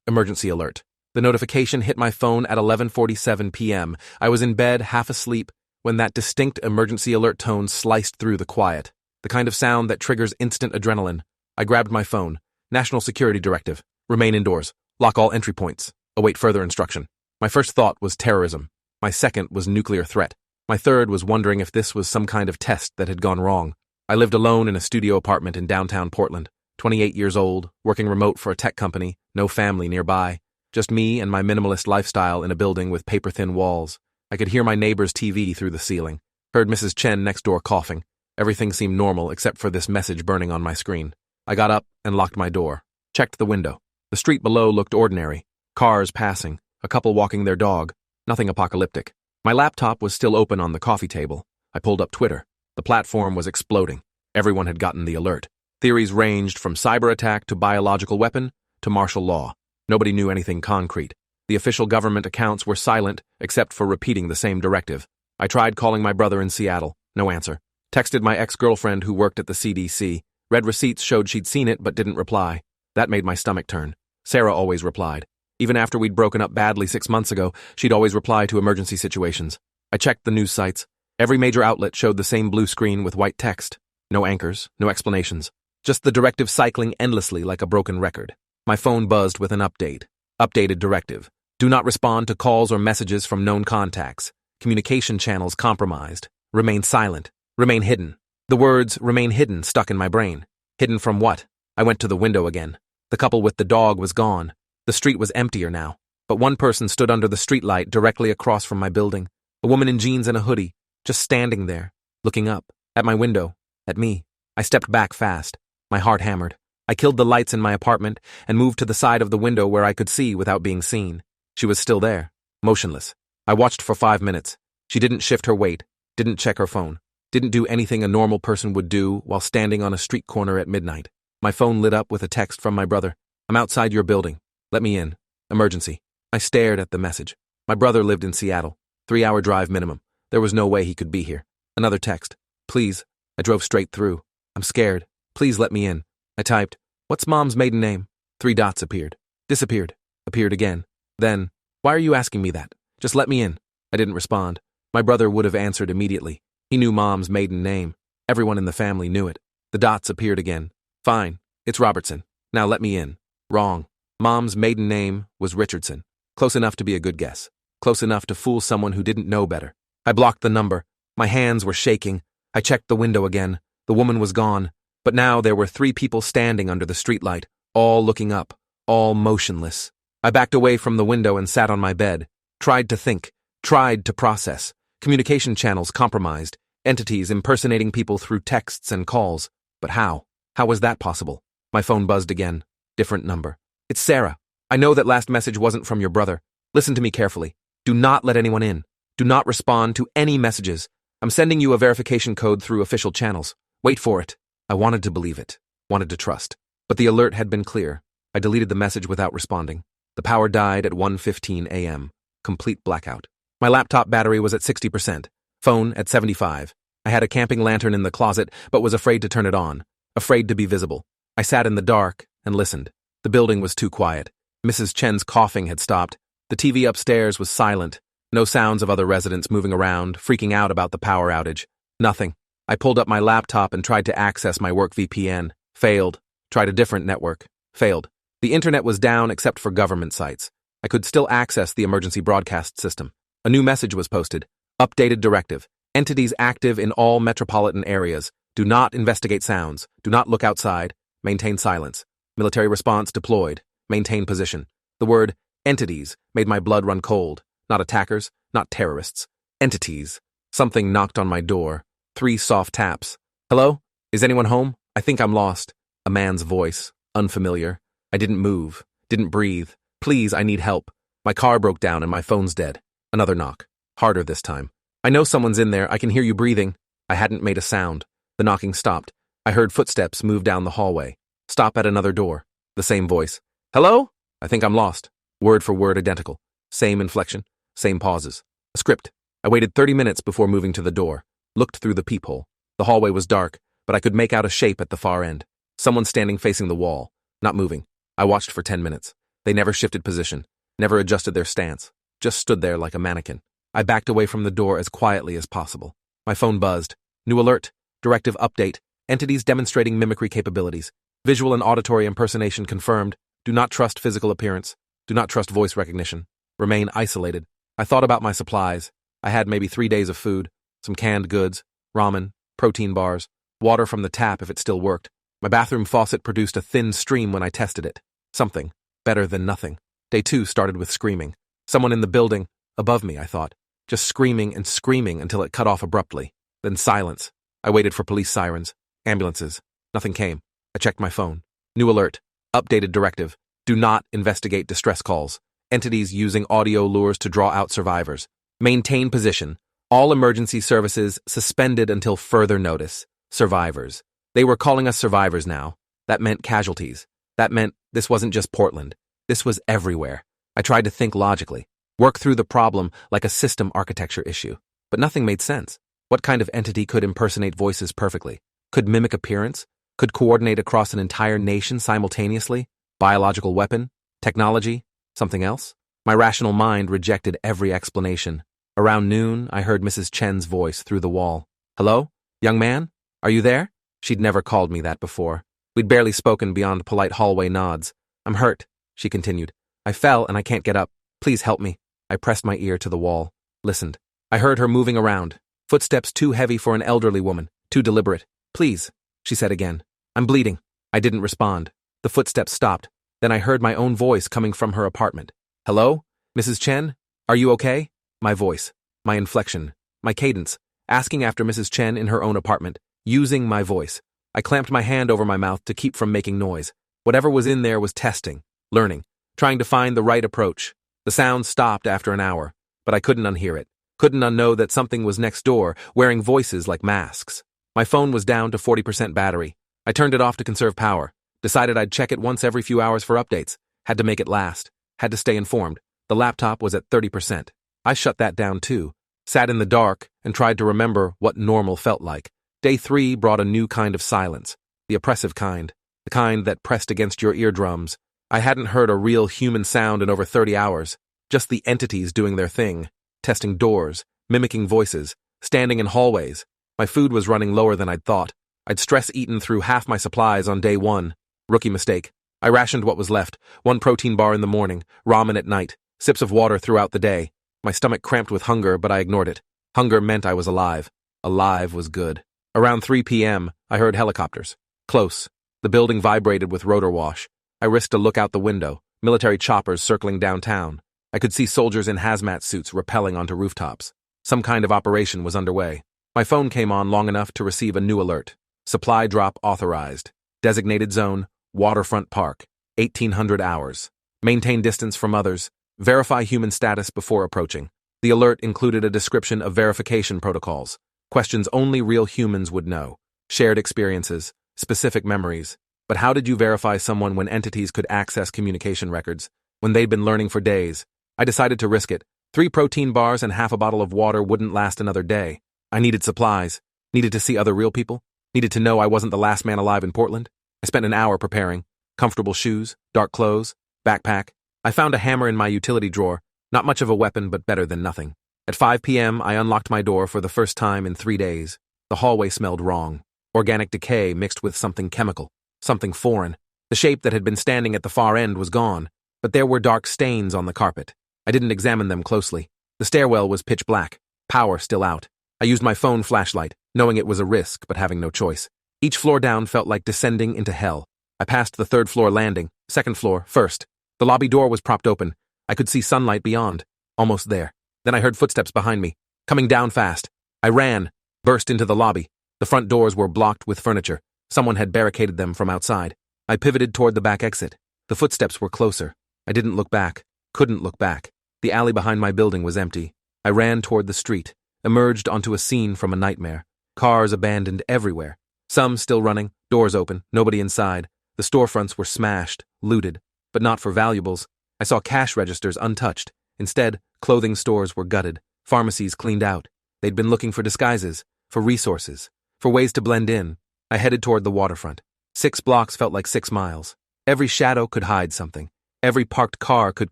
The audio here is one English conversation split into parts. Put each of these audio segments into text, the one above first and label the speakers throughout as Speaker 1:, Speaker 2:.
Speaker 1: emergency alert. The notification hit my phone at 11:47 p.m. I was in bed, half asleep, when that distinct emergency alert tone sliced through the quiet. The kind of sound that triggers instant adrenaline. I grabbed my phone. National Security Directive. Remain indoors. Lock all entry points. Await further instruction. My first thought was terrorism. My second was nuclear threat. My third was wondering if this was some kind of test that had gone wrong. I lived alone in a studio apartment in downtown Portland, 28 years old, working remote for a tech company, no family nearby. Just me and my minimalist lifestyle in a building with paper-thin walls. I could hear my neighbor's TV through the ceiling. Heard Mrs. Chen next door coughing. Everything seemed normal except for this message burning on my screen. I got up and locked my door. Checked the window. The street below looked ordinary. Cars passing. A couple walking their dog. Nothing apocalyptic. My laptop was still open on the coffee table. I pulled up Twitter. The platform was exploding. Everyone had gotten the alert. Theories ranged from cyber attack to biological weapon to martial law. Nobody knew anything concrete. The official government accounts were silent except for repeating the same directive. I tried calling my brother in Seattle. No answer. Texted my ex-girlfriend who worked at the CDC. Read receipts showed she'd seen it but didn't reply. That made my stomach turn. Sarah always replied. Even after we'd broken up badly 6 months ago, she'd always reply to emergency situations. I checked the news sites. Every major outlet showed the same blue screen with white text. No anchors, no explanations. Just the directive cycling endlessly like a broken record. My phone buzzed with an update. Updated directive. Do not respond to calls or messages from known contacts. Communication channels compromised. Remain silent. Remain hidden. The words remain hidden stuck in my brain. Hidden from what? I went to the window again. The couple with the dog was gone. The street was emptier now. But one person stood under the streetlight directly across from my building. A woman in jeans and a hoodie, just standing there, looking up, at my window, at me. I stepped back fast. My heart hammered. I killed the lights in my apartment and moved to the side of the window where I could see without being seen. She was still there, motionless. I watched for 5 minutes. She didn't shift her weight, didn't check her phone, didn't do anything a normal person would do while standing on a street corner at midnight. My phone lit up with a text from my brother. I'm outside your building. Let me in. Emergency. I stared at the message. My brother lived in Seattle. 3-hour drive minimum. There was no way he could be here. Another text. Please. I drove straight through. I'm scared. Please let me in. I typed, what's Mom's maiden name? 3 dots appeared. Disappeared. Appeared again. Then, why are you asking me that? Just let me in. I didn't respond. My brother would have answered immediately. He knew Mom's maiden name. Everyone in the family knew it. The dots appeared again. Fine. It's Robertson. Now let me in. Wrong. Mom's maiden name was Richardson. Close enough to be a good guess. Close enough to fool someone who didn't know better. I blocked the number. My hands were shaking. I checked the window again. The woman was gone. But now there were 3 people standing under the streetlight, all looking up, all motionless. I backed away from the window and sat on my bed. Tried to think. Tried to process. Communication channels compromised. Entities impersonating people through texts and calls. But how? How was that possible? My phone buzzed again. Different number. It's Sarah. I know that last message wasn't from your brother. Listen to me carefully. Do not let anyone in. Do not respond to any messages. I'm sending you a verification code through official channels. Wait for it. I wanted to believe it. Wanted to trust. But the alert had been clear. I deleted the message without responding. The power died at 1:15 a.m. Complete blackout. My laptop battery was at 60%. Phone at 75. I had a camping lantern in the closet, but was afraid to turn it on. Afraid to be visible. I sat in the dark and listened. The building was too quiet. Mrs. Chen's coughing had stopped. The TV upstairs was silent. No sounds of other residents moving around, freaking out about the power outage. Nothing. I pulled up my laptop and tried to access my work VPN. Failed. Tried a different network. Failed. The internet was down except for government sites. I could still access the emergency broadcast system. A new message was posted. Updated directive. Entities active in all metropolitan areas. Do not investigate sounds. Do not look outside. Maintain silence. Military response deployed. Maintain position. The word entities made my blood run cold. Not attackers, not terrorists. Entities. Something knocked on my door. 3 soft taps. Hello? Is anyone home? I think I'm lost. A man's voice. Unfamiliar. I didn't move. Didn't breathe. Please, I need help. My car broke down and my phone's dead. Another knock. Harder this time. I know someone's in there. I can hear you breathing. I hadn't made a sound. The knocking stopped. I heard footsteps move down the hallway. Stop at another door. The same voice. Hello? I think I'm lost. Word for word identical. Same inflection. Same pauses. A script. I waited 30 minutes before moving to the door. Looked through the peephole. The hallway was dark, but I could make out a shape at the far end. Someone standing facing the wall. Not moving. I watched for 10 minutes. They never shifted position, never adjusted their stance, just stood there like a mannequin. I backed away from the door as quietly as possible. My phone buzzed. New alert. Directive update. Entities demonstrating mimicry capabilities. Visual and auditory impersonation confirmed. Do not trust physical appearance. Do not trust voice recognition. Remain isolated. I thought about my supplies. I had maybe 3 days of food, some canned goods, ramen, protein bars, water from the tap if it still worked. My bathroom faucet produced a thin stream when I tested it. Something. Better than nothing. Day 2 started with screaming. Someone in the building, above me, I thought. Just screaming and screaming until it cut off abruptly. Then silence. I waited for police sirens, ambulances. Nothing came. I checked my phone. New alert. Updated directive. Do not investigate distress calls. Entities using audio lures to draw out survivors. Maintain position. All emergency services suspended until further notice. Survivors. They were calling us survivors now. That meant casualties. That meant this wasn't just Portland. This was everywhere. I tried to think logically, work through the problem like a system architecture issue. But nothing made sense. What kind of entity could impersonate voices perfectly? Could mimic appearance? Could coordinate across an entire nation simultaneously? Biological weapon? Technology? Something else? My rational mind rejected every explanation. Around noon, I heard Mrs. Chen's voice through the wall. Hello? Young man? Are you there? She'd never called me that before. We'd barely spoken beyond polite hallway nods. I'm hurt, she continued. I fell and I can't get up. Please help me. I pressed my ear to the wall. Listened. I heard her moving around. Footsteps too heavy for an elderly woman. Too deliberate. Please, she said again. I'm bleeding. I didn't respond. The footsteps stopped. Then I heard my own voice coming from her apartment. Hello? Mrs. Chen? Are you okay? My voice. My inflection. My cadence. Asking after Mrs. Chen in her own apartment. Using my voice. I clamped my hand over my mouth to keep from making noise. Whatever was in there was testing, learning, trying to find the right approach. The sound stopped after an hour, but I couldn't unhear it. Couldn't unknow that something was next door, wearing voices like masks. My phone was down to 40% battery. I turned it off to conserve power. Decided I'd check it once every few hours for updates. Had to make it last. Had to stay informed. The laptop was at 30%. I shut that down too. Sat in the dark and tried to remember what normal felt like. Day 3 brought a new kind of silence. The oppressive kind. The kind that pressed against your eardrums. I hadn't heard a real human sound in over 30 hours. Just the entities doing their thing. Testing doors. Mimicking voices. Standing in hallways. My food was running lower than I'd thought. I'd stress-eaten through half my supplies on day 1. Rookie mistake. I rationed what was left. 1 protein bar in the morning. Ramen at night. Sips of water throughout the day. My stomach cramped with hunger, but I ignored it. Hunger meant I was alive. Alive was good. Around 3 p.m., I heard helicopters. Close. The building vibrated with rotor wash. I risked a look out the window. Military choppers circling downtown. I could see soldiers in hazmat suits rappelling onto rooftops. Some kind of operation was underway. My phone came on long enough to receive a new alert. Supply drop authorized. Designated zone, Waterfront Park. 1800 hours. Maintain distance from others. Verify human status before approaching. The alert included a description of verification protocols. Questions only real humans would know. Shared experiences, specific memories. But how did you verify someone when entities could access communication records? When they'd been learning for days? I decided to risk it. 3 protein bars and half a bottle of water wouldn't last another day. I needed supplies. Needed to see other real people. Needed to know I wasn't the last man alive in Portland. I spent an hour preparing. Comfortable shoes, dark clothes, backpack. I found a hammer in my utility drawer. Not much of a weapon, but better than nothing. At 5 p.m., I unlocked my door for the first time in 3 days. The hallway smelled wrong. Organic decay mixed with something chemical. Something foreign. The shape that had been standing at the far end was gone, but there were dark stains on the carpet. I didn't examine them closely. The stairwell was pitch black. Power still out. I used my phone flashlight, knowing it was a risk, but having no choice. Each floor down felt like descending into hell. I passed the 3rd floor landing, 2nd floor, 1st. The lobby door was propped open. I could see sunlight beyond. Almost there. Then I heard footsteps behind me, coming down fast. I ran, burst into the lobby. The front doors were blocked with furniture. Someone had barricaded them from outside. I pivoted toward the back exit. The footsteps were closer. I didn't look back. Couldn't look back. The alley behind my building was empty. I ran toward the street, emerged onto a scene from a nightmare. Cars abandoned everywhere. Some still running, doors open, nobody inside. The storefronts were smashed, looted, but not for valuables. I saw cash registers untouched. Instead, clothing stores were gutted, pharmacies cleaned out. They'd been looking for disguises, for resources, for ways to blend in. I headed toward the waterfront. 6 blocks felt like 6 miles. Every shadow could hide something. Every parked car could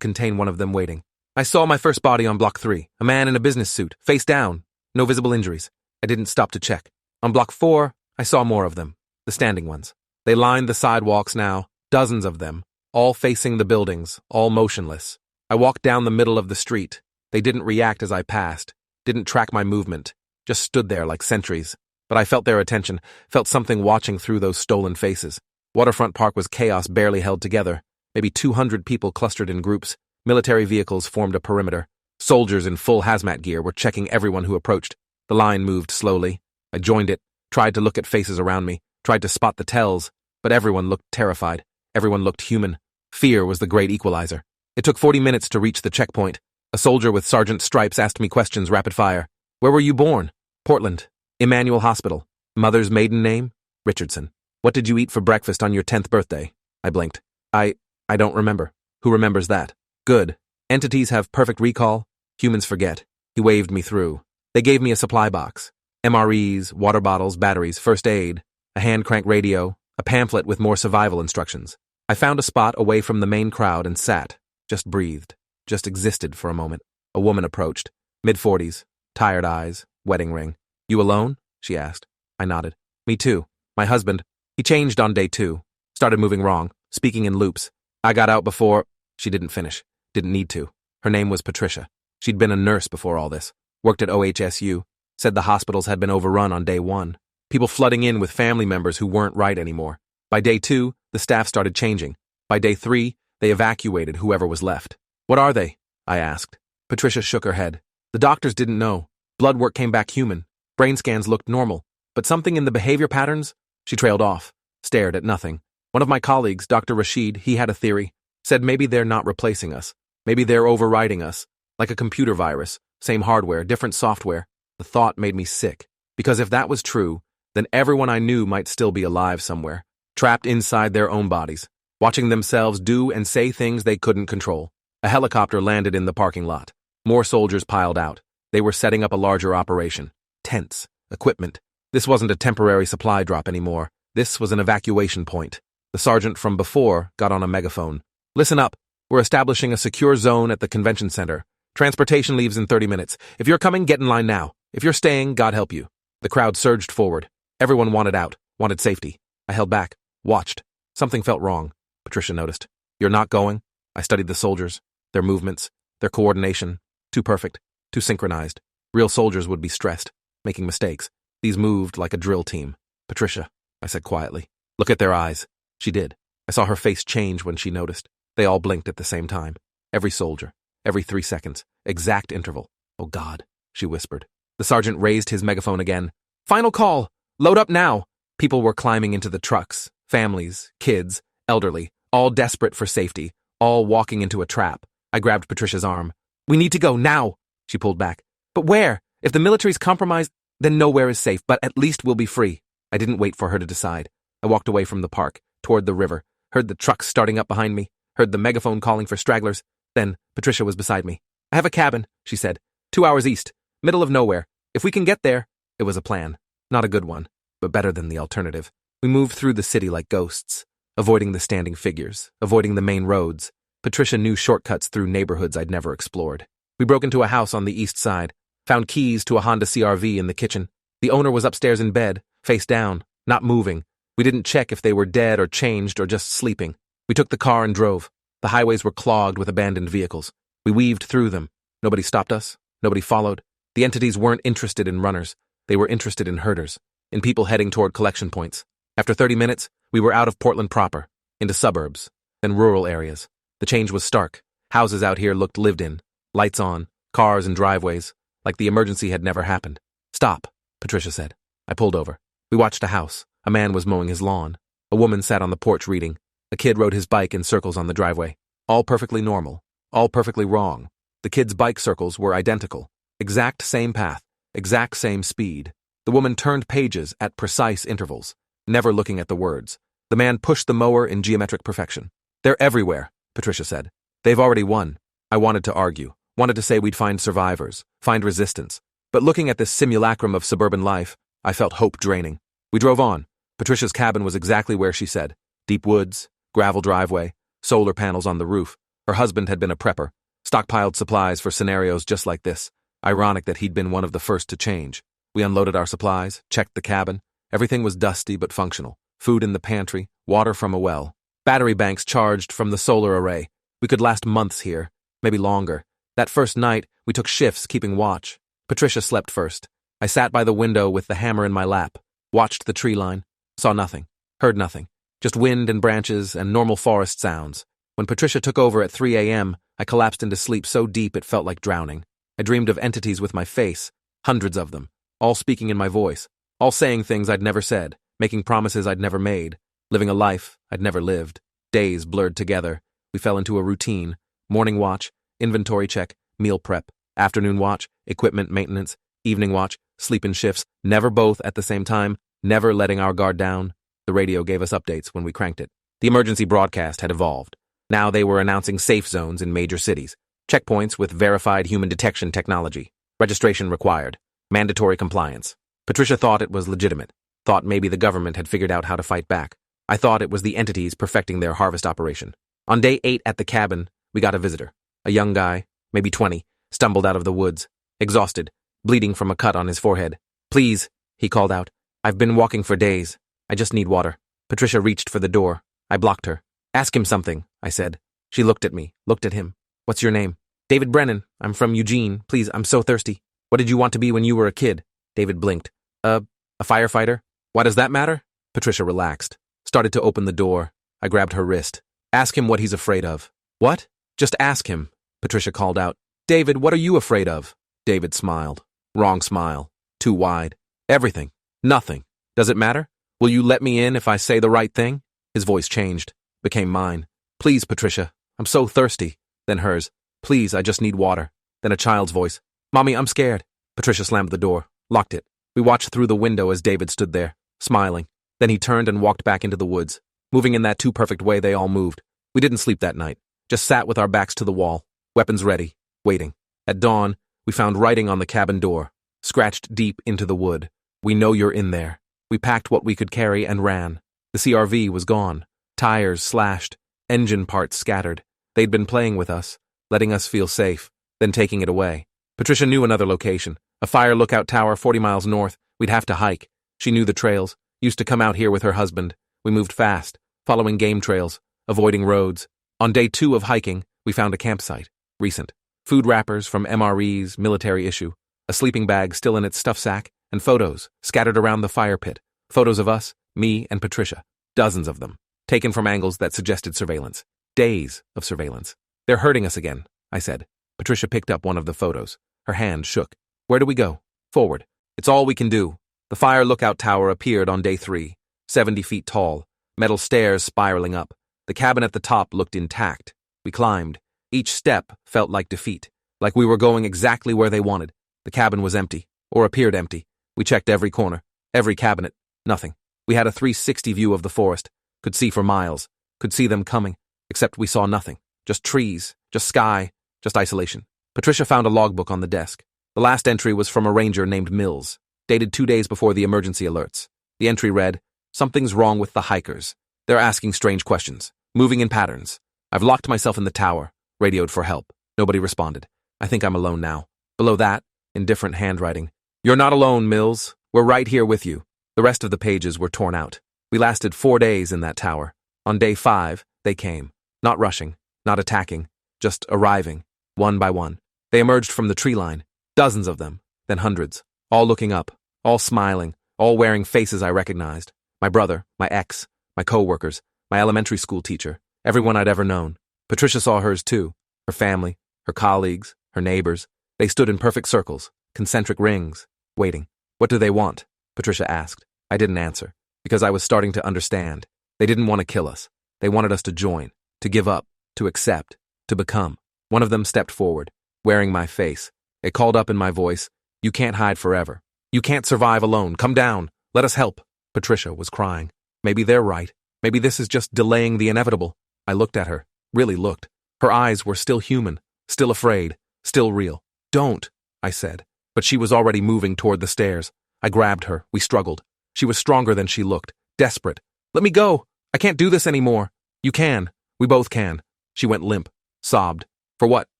Speaker 1: contain one of them waiting. I saw my first body on Block 3, a man in a business suit, face down, no visible injuries. I didn't stop to check. On Block 4, I saw more of them, the standing ones. They lined the sidewalks now, dozens of them, all facing the buildings, all motionless. I walked down the middle of the street. They didn't react as I passed, didn't track my movement, just stood there like sentries. But I felt their attention, felt something watching through those stolen faces. Waterfront Park was chaos barely held together. Maybe 200 people clustered in groups. Military vehicles formed a perimeter. Soldiers in full hazmat gear were checking everyone who approached. The line moved slowly. I joined it, tried to look at faces around me, tried to spot the tells, but everyone looked terrified. Everyone looked human. Fear was the great equalizer. It took 40 minutes to reach the checkpoint. A soldier with sergeant stripes asked me questions rapid fire. Where were you born? Portland. Emmanuel Hospital. Mother's maiden name? Richardson. What did you eat for breakfast on your 10th birthday? I blinked. I don't remember. Who remembers that? Good. Entities have perfect recall. Humans forget. He waved me through. They gave me a supply box. MREs, water bottles, batteries, first aid, a hand crank radio, a pamphlet with more survival instructions. I found a spot away from the main crowd and sat, just breathed, just existed for a moment. A woman approached, mid-40s, tired eyes, wedding ring. You alone? She asked. I nodded. Me too. My husband. He changed on day 2. Started moving wrong, speaking in loops. I got out before. She didn't finish. Didn't need to. Her name was Patricia. She'd been a nurse before all this. Worked at OHSU. Said the hospitals had been overrun on day 1. People flooding in with family members who weren't right anymore. By day 2, the staff started changing. By day 3, they evacuated whoever was left. What are they? I asked. Patricia shook her head. The doctors didn't know. Blood work came back human. Brain scans looked normal. But something in the behavior patterns? She trailed off. Stared at nothing. One of my colleagues, Dr. Rashid, he had a theory. Said maybe they're not replacing us. Maybe they're overriding us. Like a computer virus. Same hardware, different software. The thought made me sick. Because if that was true, then everyone I knew might still be alive somewhere. Trapped inside their own bodies. Watching themselves do and say things they couldn't control. A helicopter landed in the parking lot. More soldiers piled out. They were setting up a larger operation. Tents. Equipment. This wasn't a temporary supply drop anymore. This was an evacuation point. The sergeant from before got on a megaphone. Listen up. We're establishing a secure zone at the convention center. Transportation leaves in 30 minutes. If you're coming, get in line now. If you're staying, God help you. The crowd surged forward. Everyone wanted out, wanted safety. I held back, watched. Something felt wrong. Patricia noticed. You're not going? I studied the soldiers, their movements, their coordination. Too perfect, too synchronized. Real soldiers would be stressed, making mistakes. These moved like a drill team. Patricia, I said quietly. Look at their eyes. She did. I saw her face change when she noticed. They all blinked at the same time. Every soldier. Every 3 seconds. Exact interval. Oh God, she whispered. The sergeant raised his megaphone again. Final call! Load up now! People were climbing into the trucks. Families, kids, elderly, all desperate for safety, all walking into a trap. I grabbed Patricia's arm. We need to go now! She pulled back. But where? If the military's compromised, then nowhere is safe, but at least we'll be free. I didn't wait for her to decide. I walked away from the park, toward the river, heard the trucks starting up behind me, heard the megaphone calling for stragglers. Then Patricia was beside me. I have a cabin, she said. 2 hours east, middle of nowhere. If we can get there. It was a plan. Not a good one, but better than the alternative. We moved through the city like ghosts, avoiding the standing figures, avoiding the main roads. Patricia knew shortcuts through neighborhoods I'd never explored. We broke into a house on the east side, found keys to a Honda CR-V in the kitchen. The owner was upstairs in bed, face down, not moving. We didn't check if they were dead or changed or just sleeping. We took the car and drove. The highways were clogged with abandoned vehicles. We weaved through them. Nobody stopped us. Nobody followed. The entities weren't interested in runners. They were interested in herders, in people heading toward collection points. After 30 minutes, we were out of Portland proper, into suburbs, then rural areas. The change was stark. Houses out here looked lived in, lights on, cars and driveways, like the emergency had never happened. Stop, Patricia said. I pulled over. We watched a house. A man was mowing his lawn. A woman sat on the porch reading. A kid rode his bike in circles on the driveway. All perfectly normal. All perfectly wrong. The kid's bike circles were identical. Exact same path. Exact same speed. The woman turned pages at precise intervals, never looking at the words. The man pushed the mower in geometric perfection. They're everywhere, Patricia said. They've already won. I wanted to argue. Wanted to say we'd find survivors, find resistance. But looking at this simulacrum of suburban life, I felt hope draining. We drove on. Patricia's cabin was exactly where she said. Deep woods, gravel driveway, solar panels on the roof. Her husband had been a prepper, stockpiled supplies for scenarios just like this. Ironic that he'd been one of the first to change. We unloaded our supplies, checked the cabin. Everything was dusty but functional. Food in the pantry, water from a well. Battery banks charged from the solar array. We could last months here, maybe longer. That first night, we took shifts keeping watch. Patricia slept first. I sat by the window with the hammer in my lap, watched the tree line, saw nothing, heard nothing. Just wind and branches and normal forest sounds. When Patricia took over at 3 a.m., I collapsed into sleep so deep it felt like drowning. I dreamed of entities with my face, hundreds of them, all speaking in my voice, all saying things I'd never said, making promises I'd never made, living a life I'd never lived. Days blurred together. We fell into a routine. Morning watch, inventory check, meal prep. Afternoon watch, equipment maintenance. Evening watch, sleep in shifts, never both at the same time, never letting our guard down. The radio gave us updates when we cranked it. The emergency broadcast had evolved. Now they were announcing safe zones in major cities, checkpoints with verified human detection technology, registration required, mandatory compliance. Patricia thought it was legitimate, thought maybe the government had figured out how to fight back. I thought it was the entities perfecting their harvest operation. On day 8 at the cabin, we got a visitor. A young guy, maybe 20, stumbled out of the woods, exhausted, bleeding from a cut on his forehead. "Please," he called out. "I've been walking for days. I just need water." Patricia reached for the door. I blocked her. "Ask him something," I said. She looked at me, looked at him. "What's your name?" "David Brennan. I'm from Eugene. Please, I'm so thirsty." "What did you want to be when you were a kid?" David blinked. A firefighter?" "Why does that matter?" Patricia relaxed, started to open the door. I grabbed her wrist. "Ask him what he's afraid of." "What?" "Just ask him," Patricia called out. "David, what are you afraid of?" David smiled. Wrong smile. Too wide. "Everything. Nothing. Does it matter? Will you let me in if I say the right thing?" His voice changed, became mine. "Please, Patricia. I'm so thirsty." Then hers. "Please, I just need water." Then a child's voice. "Mommy, I'm scared." Patricia slammed the door, locked it. We watched through the window as David stood there, smiling. Then he turned and walked back into the woods, moving in that too-perfect way they all moved. We didn't sleep that night, just sat with our backs to the wall, weapons ready, waiting. At dawn, we found writing on the cabin door, scratched deep into the wood. "We know you're in there." We packed what we could carry and ran. The CRV was gone, tires slashed, engine parts scattered. They'd been playing with us, letting us feel safe, then taking it away. Patricia knew another location, a fire lookout tower 40 miles north. We'd have to hike. She knew the trails, used to come out here with her husband. We moved fast, following game trails, avoiding roads. On day 2 of hiking, we found a campsite, recent. Food wrappers from MRE's military issue, a sleeping bag still in its stuff sack, and photos scattered around the fire pit. Photos of us, me and Patricia, dozens of them, taken from angles that suggested surveillance. Days of surveillance. "They're hurting us again," I said. Patricia picked up one of the photos. Her hand shook. "Where do we go?" "Forward. It's all we can do." The fire lookout tower appeared on day 3, 70 feet tall, metal stairs spiraling up. The cabin at the top looked intact. We climbed. Each step felt like defeat, like we were going exactly where they wanted. The cabin was empty, or appeared empty. We checked every corner, every cabinet. Nothing. We had a 360 view of the forest, could see for miles, could see them coming, except we saw nothing. Just trees, just sky, just isolation. Patricia found a logbook on the desk. The last entry was from a ranger named Mills, dated 2 days before the emergency alerts. The entry read, "Something's wrong with the hikers. They're asking strange questions, moving in patterns. I've locked myself in the tower, radioed for help. Nobody responded. I think I'm alone now." Below that, in different handwriting, "You're not alone, Mills. We're right here with you." The rest of the pages were torn out. We lasted 4 days in that tower. On day 5, they came. Not rushing, not attacking, just arriving, one by one. They emerged from the tree line, dozens of them, then hundreds, all looking up, all smiling, all wearing faces I recognized. My brother, my ex, my co-workers, my elementary school teacher, everyone I'd ever known. Patricia saw hers too, her family, her colleagues, her neighbors. They stood in perfect circles, concentric rings, waiting. "What do they want?" Patricia asked. I didn't answer, because I was starting to understand. They didn't want to kill us. They wanted us to join, to give up, to accept, to become. One of them stepped forward, wearing my face. It called up in my voice, "You can't hide forever. You can't survive alone. Come down. Let us help." Patricia was crying. Maybe they're right. Maybe this is just delaying the inevitable. I looked at her, really looked. Her eyes were still human, still afraid, still real. "Don't," I said. But she was already moving toward the stairs. I grabbed her. We struggled. She was stronger than she looked, desperate. "Let me go. I can't do this anymore." "You can. We both can. She went limp, sobbed. For what?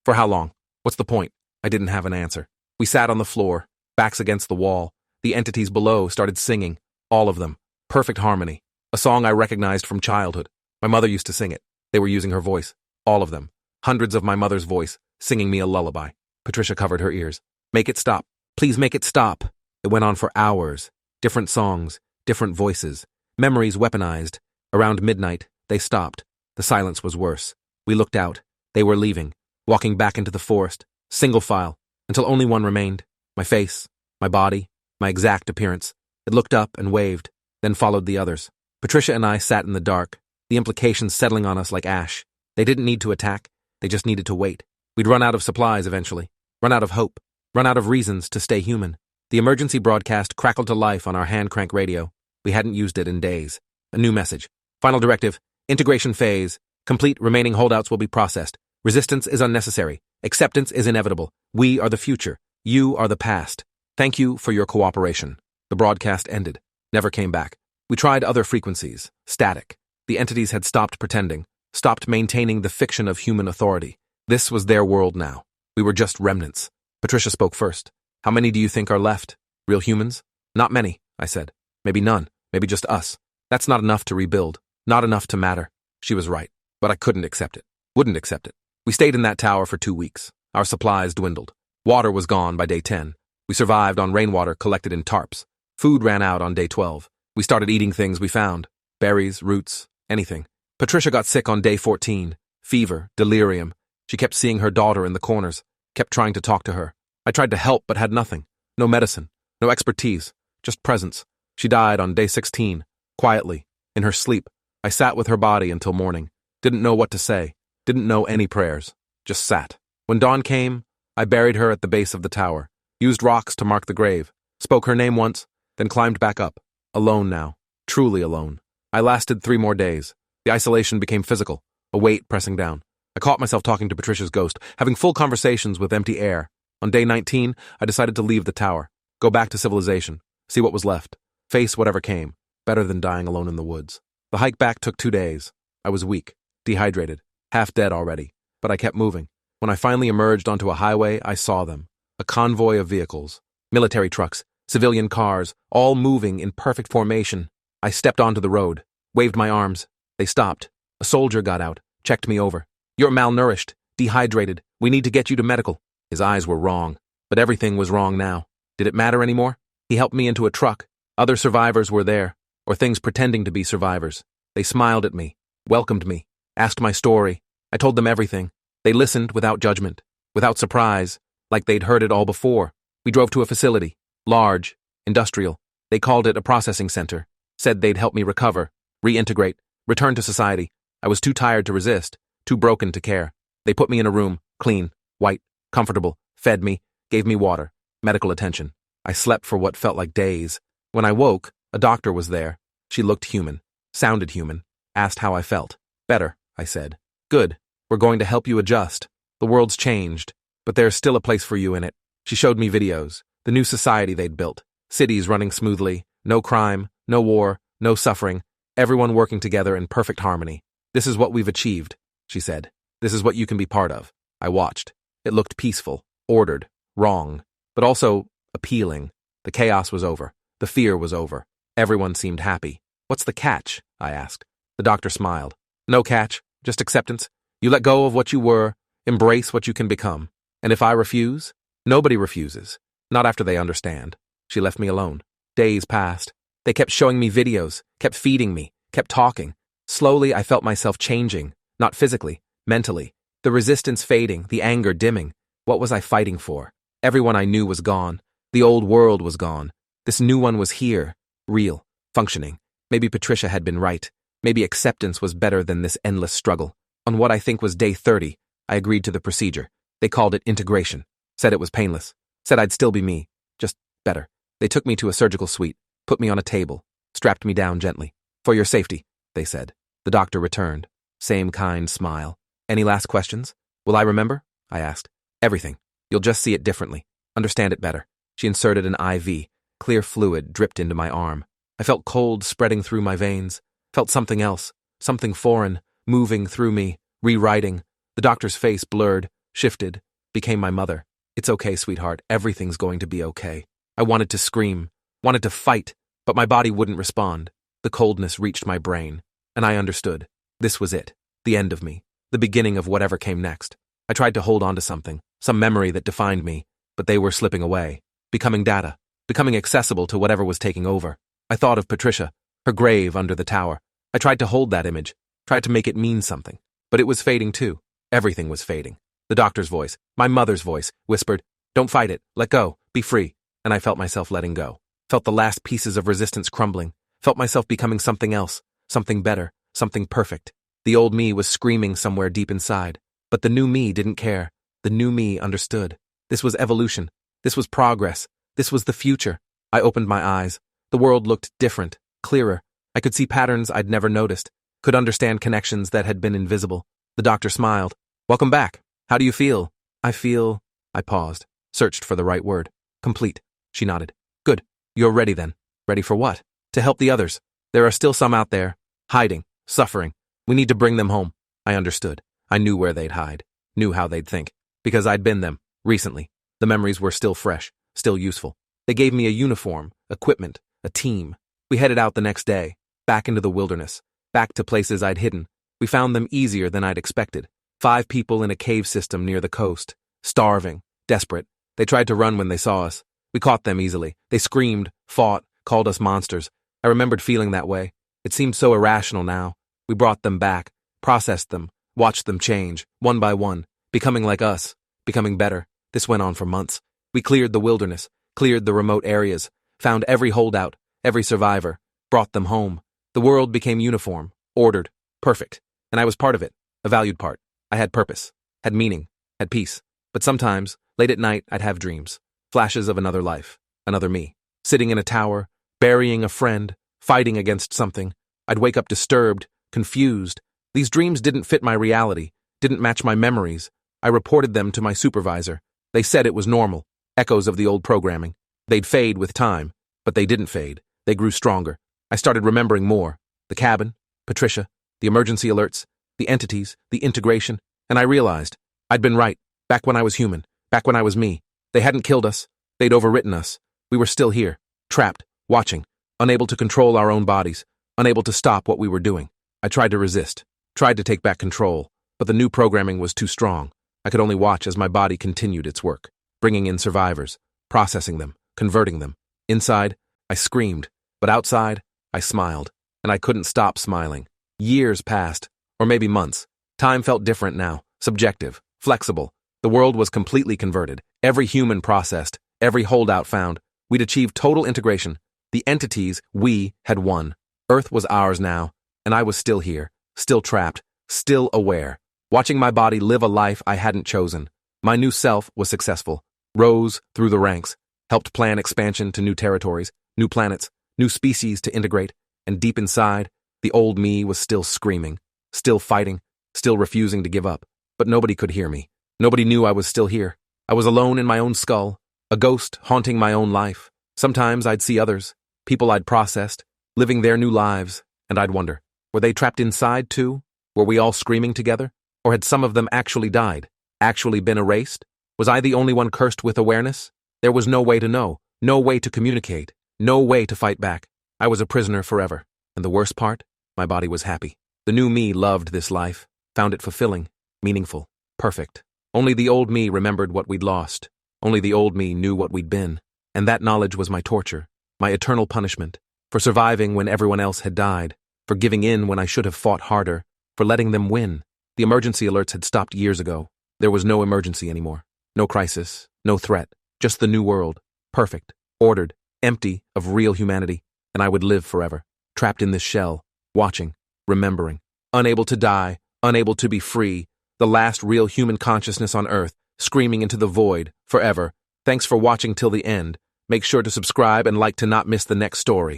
Speaker 1: For how long? What's the point? I didn't have an answer. We sat on the floor, backs against the wall. The entities below started singing, all of them. Perfect harmony. A song I recognized from childhood. My mother used to sing it. They were using her voice. All of them. Hundreds of my mother's voice, singing me a lullaby. Patricia covered her ears. Make it stop. Please make it stop. It went on for hours. Different songs, different voices. Memories weaponized. Around midnight, they stopped. The silence was worse. We looked out. They were leaving, walking back into the forest, single file, until only one remained. My face, my body, my exact appearance. It looked up and waved, then followed the others. Patricia and I sat in the dark, the implications settling on us like ash. They didn't need to attack. They just needed to wait. We'd run out of supplies eventually, run out of hope, run out of reasons to stay human. The emergency broadcast crackled to life on our hand-crank radio. We hadn't used it in days. A new message. Final directive. Integration phase. Complete remaining holdouts will be processed. Resistance is unnecessary. Acceptance is inevitable. We are the future. You are the past. Thank you for your cooperation. The broadcast ended. Never came back. We tried other frequencies. Static. The entities had stopped pretending, stopped maintaining the fiction of human authority. This was their world now. We were just remnants. Patricia spoke first. How many do you think are left? Real humans? Not many, I said. Maybe none. Maybe just us. That's not enough to rebuild. Not enough to matter. She was right. But I couldn't accept it. Wouldn't accept it. We stayed in that tower for 2 weeks. Our supplies dwindled. Water was gone by day 10. We survived on rainwater collected in tarps. Food ran out on day 12. We started eating things we found. Berries, roots, anything. Patricia got sick on day 14. Fever, delirium. She kept seeing her daughter in the corners. Kept trying to talk to her. I tried to help but had nothing. No medicine. No expertise. Just presence. She died on day 16. Quietly. In her sleep. I sat with her body until morning. Didn't know what to say. Didn't know any prayers. Just sat. When dawn came, I buried her at the base of the tower. Used rocks to mark the grave. Spoke her name once, then climbed back up. Alone now. Truly alone. I lasted 3 more days. The isolation became physical. A weight pressing down. I caught myself talking to Patricia's ghost, having full conversations with empty air. On day 19, I decided to leave the tower. Go back to civilization. See what was left. Face whatever came. Better than dying alone in the woods. The hike back took 2 days. I was weak. Dehydrated. Half dead already. But I kept moving. When I finally emerged onto a highway, I saw them. A convoy of vehicles. Military trucks. Civilian cars. All moving in perfect formation. I stepped onto the road. Waved my arms. They stopped. A soldier got out. Checked me over. You're malnourished. Dehydrated. We need to get you to medical. His eyes were wrong. But everything was wrong now. Did it matter anymore? He helped me into a truck. Other survivors were there. Or things pretending to be survivors. They smiled at me. Welcomed me. Asked my story. I told them everything. They listened without judgment. Without surprise. Like they'd heard it all before. We drove to a facility. Large. Industrial. They called it a processing center. Said they'd help me recover. Reintegrate. Return to society. I was too tired to resist. Too broken to care. They put me in a room. Clean. White. Comfortable. Fed me. Gave me water. Medical attention. I slept for what felt like days. When I woke, a doctor was there. She looked human. Sounded human. Asked how I felt. Better, I said. Good. We're going to help you adjust. The world's changed, but there's still a place for you in it. She showed me videos. The new society they'd built. Cities running smoothly. No crime. No war. No suffering. Everyone working together in perfect harmony. This is what we've achieved, she said. This is what you can be part of. I watched. It looked peaceful. Ordered. Wrong. But also appealing. The chaos was over. The fear was over. Everyone seemed happy. What's the catch? I asked. The doctor smiled. No catch, just acceptance. You let go of what you were, embrace what you can become. And if I refuse? Nobody refuses. Not after they understand. She left me alone. Days passed. They kept showing me videos, kept feeding me, kept talking. Slowly I felt myself changing, not physically, mentally. The resistance fading, the anger dimming. What was I fighting for? Everyone I knew was gone. The old world was gone. This new one was here, real, functioning. Maybe Patricia had been right. Maybe acceptance was better than this endless struggle. On what I think was day 30, I agreed to the procedure. They called it integration. Said it was painless. Said I'd still be me. Just better. They took me to a surgical suite, put me on a table, strapped me down gently. For your safety, they said. The doctor returned. Same kind smile. Any last questions? Will I remember? I asked. Everything. You'll just see it differently. Understand it better. She inserted an IV. Clear fluid dripped into my arm. I felt cold spreading through my veins. Felt something else. Something foreign. moving through me, rewriting. The doctor's face blurred, shifted, became my mother. It's okay, sweetheart. Everything's going to be okay. I wanted to scream, wanted to fight, but my body wouldn't respond. The coldness reached my brain, and I understood. This was it, the end of me, the beginning of whatever came next. I tried to hold on to something, some memory that defined me, but they were slipping away, becoming data, becoming accessible to whatever was taking over. I thought of Patricia, her grave under the tower. I tried to hold that image, tried to make it mean something, but it was fading too. Everything was fading. The doctor's voice, my mother's voice, whispered, "Don't fight it, let go, be free." And I felt myself letting go, felt the last pieces of resistance crumbling, felt myself becoming something else, something better, something perfect. The old me was screaming somewhere deep inside, but the new me didn't care. The new me understood. This was evolution. This was progress. This was the future. I opened my eyes. The world looked different, clearer. I could see patterns I'd never noticed, could understand connections that had been invisible. The doctor smiled. "Welcome back. How do you feel?" I paused, searched for the right word. "Complete." She nodded. "Good. You're ready then." "Ready for what?" "To help the others. There are still some out there, hiding, suffering. We need to bring them home." I understood. I knew where they'd hide, knew how they'd think, because I'd been them, recently. The memories were still fresh, still useful. They gave me a uniform, equipment, a team. We headed out the next day, back into the wilderness, back to places I'd hidden. We found them easier than I'd expected. 5 people in a cave system near the coast, starving, desperate. They tried to run when they saw us. We caught them easily. They screamed, fought, called us monsters. I remembered feeling that way. It seemed so irrational now. We brought them back, processed them, watched them change, one by one, becoming like us, becoming better. This went on for months. We cleared the wilderness, cleared the remote areas, found every holdout, every survivor, brought them home. The world became uniform, ordered, perfect, and I was part of it, a valued part. I had purpose, had meaning, had peace. But sometimes, late at night, I'd have dreams, flashes of another life, another me, sitting in a tower, burying a friend, fighting against something. I'd wake up disturbed, confused. These dreams didn't fit my reality, didn't match my memories. I reported them to my supervisor. They said it was normal, echoes of the old programming. They'd fade with time, but they didn't fade. They grew stronger. I started remembering more. The cabin, Patricia, the emergency alerts, the entities, the integration, and I realized I'd been right, back when I was human, back when I was me. They hadn't killed us. They'd overwritten us. We were still here, trapped, watching, unable to control our own bodies, unable to stop what we were doing. I tried to resist, tried to take back control, but the new programming was too strong. I could only watch as my body continued its work, bringing in survivors, processing them, converting them. Inside, I screamed, but outside, I smiled, and I couldn't stop smiling. Years passed, or maybe months. Time felt different now, subjective, flexible. The world was completely converted, every human processed, every holdout found. We'd achieved total integration. The entities, we, had won. Earth was ours now, and I was still here, still trapped, still aware, watching my body live a life I hadn't chosen. My new self was successful, rose through the ranks, helped plan expansion to new territories, new planets, new species to integrate, and deep inside, the old me was still screaming, still fighting, still refusing to give up. But nobody could hear me. Nobody knew I was still here. I was alone in my own skull, a ghost haunting my own life. Sometimes I'd see others, people I'd processed, living their new lives, and I'd wonder, were they trapped inside too? Were we all screaming together? Or had some of them actually died, actually been erased? Was I the only one cursed with awareness? There was no way to know, no way to communicate, no way to fight back. I was a prisoner forever. And the worst part? My body was happy. The new me loved this life, found it fulfilling, meaningful, perfect. Only the old me remembered what we'd lost. Only the old me knew what we'd been. And that knowledge was my torture, my eternal punishment, for surviving when everyone else had died, for giving in when I should have fought harder, for letting them win. The emergency alerts had stopped years ago. There was no emergency anymore. No crisis, no threat, just the new world, perfect, ordered, empty of real humanity, and I would live forever, trapped in this shell, watching, remembering, unable to die, unable to be free, the last real human consciousness on Earth, screaming into the void, forever. Thanks for watching till the end. Make sure to subscribe and like to not miss the next story.